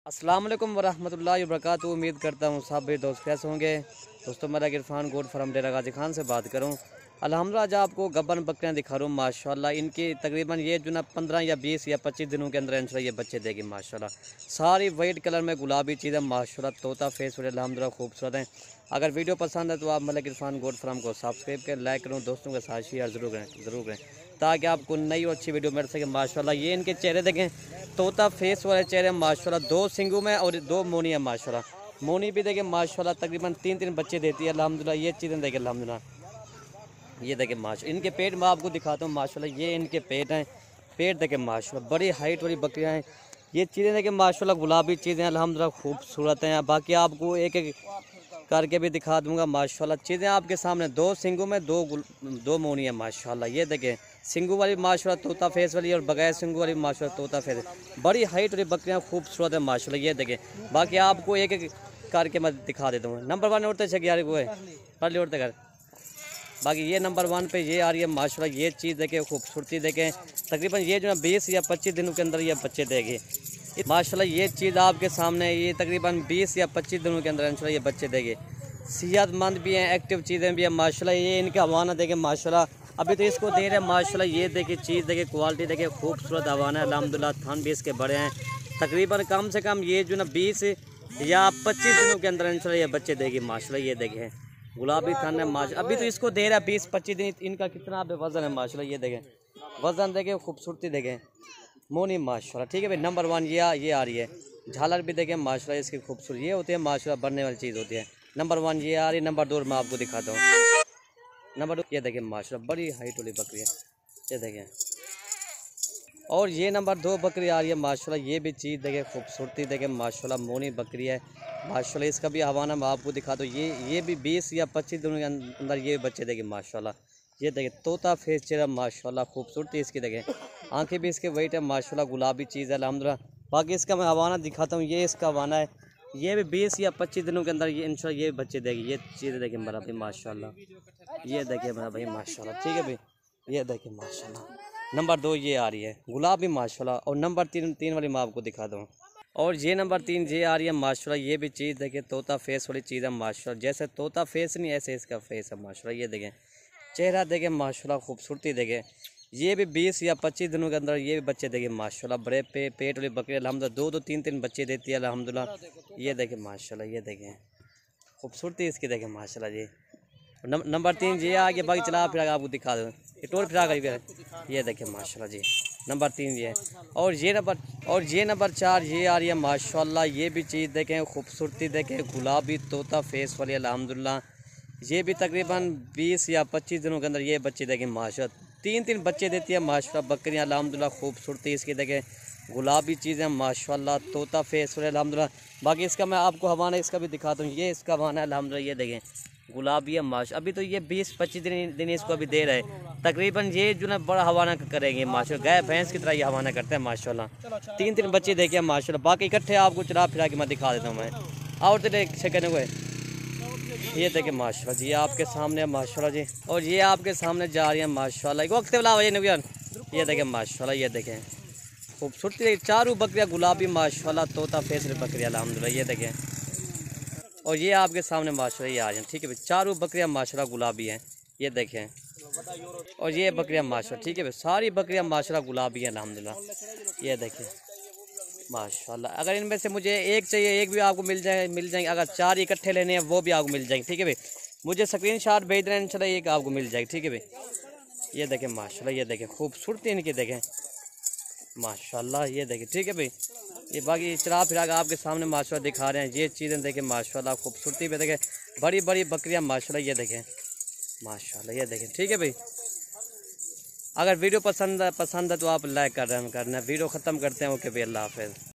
अस्सलाम वालेकुम वरहमतुल्लाहि वबरकातुहू। उम्मीद करता हूँ सब भी दोस्त कैसे होंगे। दोस्तों मैं इरफान गोट फार्म डेरा गाजी खान से बात करूँ। अल्हम्दुलिल्लाह आज आपको गब्बन बकरियाँ दिखा रहा हूँ माशाल्लाह। इनकी तकरीबन ये जो ना 15 या 20 या 25 दिनों के अंदर इंशाल्लाह ये बच्चे देगी माशाल्लाह। सारी वाइट कलर में गुलाबी चीज़ें माशाल्लाह, तोता फेस वाले अल्हम्दुलिल्लाह खूबसूरत हैं। अगर वीडियो पसंद है तो आप मलिक इरफान गोट फार्म को सब्सक्राइब करें, लाइक करूँ, दोस्तों के साथ शेयर ज़रूर करें ताकि आपको नई और अच्छी वीडियो मिल सके माशाल्लाह। ये इनके चेहरे देखें, तोता फेस वाले चेहरे माशाल्लाह। 2 सिंगू में और 2 मोनी है माशाल्लाह। मोनी भी देखें माशाल्लाह तकरीबन 3 बच्चे देती है अल्हम्दुलिल्लाह। ये चीज़ें देखें अल्हम्दुलिल्लाह। ये देखें माशाल्लाह, इनके पेट मैं आपको दिखाता हूँ माशाल्लाह। ये इनके पेट हैं, पेट देखें माशाल्लाह, बड़ी हाइट वाली बकरियाँ हैं। ये चीज़ें देखें माशाल्लाह, गुलाबी चीज़ें अल्हम्दुलिल्लाह खूबसूरत हैं। बाकी आपको एक एक करके भी दिखा दूंगा माशाल्लाह। चीज़ें आपके सामने 2 सिंगू में 2 मोनी है माशाल्लाह। ये देखें सिंगू वाली माशाल्लाह तोता फेस वाली और बगैर सिंगू वाली माशाल्लाह तोता फेस, बड़ी हाइट वाली बकरियाँ खूबसूरत है माशाल्लाह। ये देखें, बाकी आपको एक एक करके मैं दिखा देता हूँ। नंबर 1 उड़ते छे यार वो है पढ़ ले उड़ते कर। बाकी ये नंबर 1 पे ये आ रही है माशाल्लाह। ये चीज़ देखें, खूबसूरती देखें। तकरीबन ये जो है 20 या 25 दिनों के अंदर ये बच्चे देगी माशाल्लाह। ये चीज़ आपके सामने, ये तकरीबन 20 या 25 दिनों के अंदर इंशाल्लाह ये बच्चे देंगे। सेहतमंद भी हैं, एक्टिव चीज़ें भी हैं माशाल्लाह। ये इनके हवाना देखें माशाल्लाह, अभी तो इसको दे रहे हैं माशाल्लाह। ये देखिए चीज़ देखिए, क्वालिटी देखिए, खूबसूरत हवाना है अल्हम्दुलिल्लाह। थान भी इसके बड़े हैं, तकरीबन कम से कम ये जो ना 20 या 25 दिनों के अंदर इंशाल्लाह ये बच्चे देगी माशाल्लाह। ये देखें गुलाबी थान है माशाल्लाह। अभी तो इसको दे रहा है 20-25 दिन। इनका कितना वज़न है माशाल्लाह। ये देखें वज़न देखें, खूबसूरती देखें, मोनी माशाल्लाह। ठीक है भाई, नंबर 1 ये आ रही है। झालर भी देखें माशाल्लाह, इसकी खूबसूरती ये होती है माशाल्लाह, बनने वाली चीज़ होती है। नंबर 1 ये आ रही है। नंबर 2 मैं आपको दिखाता हूँ। नंबर 2 ये देखें माशाल्लाह, बड़ी हाइट वाली बकरी है। ये देखें, और ये नंबर 2 बकरी आ रही है माशाल्लाह। ये भी चीज़ देखें, खूबसूरती देखें माशाल्लाह, मोनी बकरी है माशाल्लाह। इसका भी हवाना मैं आपको दिखाता हूँ। ये भी 20 या 25 दिनों के अंदर ये बच्चे देंगे माशाल्लाह। ये देखें तोता फेस चेहरा माशाल्लाह, खूबसूरती इसकी देखें, आंखें भी इसके वाइट है माशाल्लाह, गुलाबी चीज़ है अल्हम्दुलिल्लाह। बाकी इसका मैं हवाना दिखाता हूँ। ये इसका हवाना है। ये भी 20 या 25 दिनों के अंदर ये इंशाल्लाह ये बच्चे देगी। ये चीज़ें देखें मेरा भाई माशाल्लाह। ये देखें मेरा भाई माशाल्लाह। ठीक है भाई, ये देखें माशाल्लाह। नंबर 2 ये आ रही है गुलाबी माशाल्लाह। और नंबर 3 वाली मैं आपको दिखा दूँ। और ये नंबर 3 ये आ रही है माशाल्लाह। ये भी चीज़ देखें, तोता फेस वाली चीज़ है माशाल्लाह। जैसे तोता फेस नहीं, ऐसे इसका फेस है माशाल्लाह। ये देखें चेहरा देखें माशाल्लाह, खूबसूरती देखें। ये भी 20 या 25 दिनों के अंदर ये भी बच्चे देंगे माशाल्लाह। बड़े पेट वाली बकरी अल्हम्दुलिल्लाह 2-2 3-3 बच्चे देती है अल्हम्दुलिल्लाह। ये देखें माशाल्लाह, ये देखें खूबसूरती इसकी देखें माशाल्लाह जी। नंबर 3 ये आ गया। बाकी चला फिर आपको दिखा दूँ, ये टोर फिरा कर। ये देखें माशाल्लाह जी, नंबर 3 ये। और ये नंबर 4 ये आ रही है माशाल्लाह। ये भी चीज़ देखें, खूबसूरती देखें, गुलाबी तोता फेस वाली अल्हम्दुलिल्लाह। ये भी तकरीबन 20 या 25 दिनों के अंदर ये बच्चे देखें माशाल्लाह। 3-3 बच्चे देती है माशाल्लाह बकरियाँ अल्हम्दुलिल्लाह। खूबसूरती इसकी देखें, गुलाबी चीज़ें माशाल्लाह, तोता फेस वाले अल्हम्दुलिल्लाह। बाकी इसका मैं आपको हवाना इसका भी दिखाता हूँ। ये इसका हवाना है अल्हम्दुलिल्लाह। ये देखें गुलाबी है माशा। अभी तो ये 20-25 दिन इसको अभी दे रहे हैं। तकरीबन ये जो ना बड़ा हवाना करेंगे माशाल्लाह, गाय भैंस की तरह ये हवाना करते हैं माशाल्लाह। 3-3 बच्चे देखे माशाल्लाह। बाकी इकट्ठे आपको चला फिरा के मैं दिखा देता हूँ मैं। और तो सेकंड हुए ये देखें माशाल्लाह जी, आपके सामने माशाल्लाह जी। और ये आपके सामने जा रही है माशाल्लाह। एक वक्त बुला ये देखें माशाल्लाह। ये देखें खूबसूरती, चारों बकरियाँ गुलाबी माशाल्लाह, तोता फेस बकरियाँ अल्हम्दुलिल्लाह। ये देखें, और ये आपके सामने माशाल्लाह ये आ रही हैं। ठीक है भाई, चारों बकरियाँ माशाल्लाह गुलाबी हैं। ये देखें, और ये बकरियाँ माशाल्लाह। ठीक है भाई, सारी बकरियाँ माशाल्लाह गुलाबी हैं अल्हम्दुलिल्लाह। ये देखें माशाल्लाह। अगर इनमें से मुझे एक चाहिए, एक भी आपको मिल जाएंगे। अगर 4 इकट्ठे लेने हैं वो भी आपको मिल जाएंगे। ठीक है भाई, मुझे स्क्रीनशॉट भेज देना, इंशाल्लाह एक आपको मिल जाएगी। ठीक है भाई, ये देखें माशाल्लाह। ये देखें खूबसूरती इनकी देखें माशाल्लाह। ये देखें ठीक है भाई, ये बाकी चरा फिरा के आपके सामने माशाल्लाह दिखा रहे हैं। ये चीज़ें देखें माशाल्लाह, खूबसूरती पे देखें, बड़ी बड़ी बकरियां माशाल्लाह। ये देखें माशाल्लाह। ये देखें ठीक है भाई, अगर वीडियो पसंद है तो आप लाइक करना। वीडियो ख़त्म करते हैं। ओके भाई, अल्लाह हाफ़िज़।